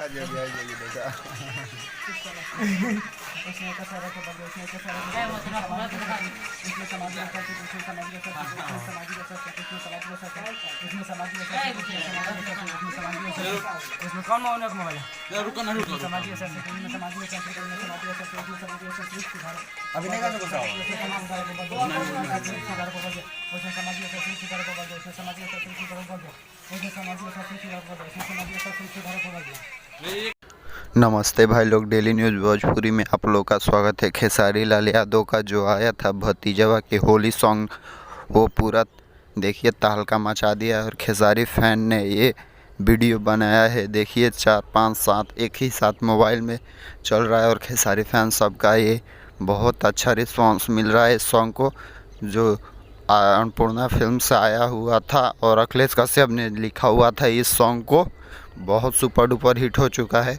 जो भी आई जाइए देखा। उसने कसारा को बंद उसने कसारा को उसने समाज का साथ उसने समाज का साथ उसने समाज का साथ उसने समाज का साथ उसने समाज का साथ उसने समाज का साथ उसमें कौन माउने का मोबाइल है रुको ना रुको समाज का साथ उसने समाज का साथ उसने समाज का साथ उसने समाज का साथ सुधार अभी नहीं कर सकता उसने समाज का साथ सुधार को बंद उसने समाज का साथ सुधार को बंद उसने समाज का साथ सुधार को बंद उसने समाज का साथ सुधार को बंद उसने समाज का साथ सुधार को बंद। नमस्ते भाई लोग, डेली न्यूज़ भोजपुरी में आप लोग का स्वागत है। खेसारी लाल यादव का जो आया था भतीजवा के होली सॉन्ग, वो पूरा देखिए तहलका मचा दिया। और खेसारी फैन ने ये वीडियो बनाया है, देखिए 4 5 7 एक ही साथ मोबाइल में चल रहा है। और खेसारी फैन सबका ये बहुत अच्छा रिस्पांस मिल रहा है इस सॉन्ग को, जो अन्नपूर्णा फिल्म से आया हुआ था और अखिलेश कश्यप ने लिखा हुआ था। इस सॉन्ग को बहुत सुपर डुपर हिट हो चुका है।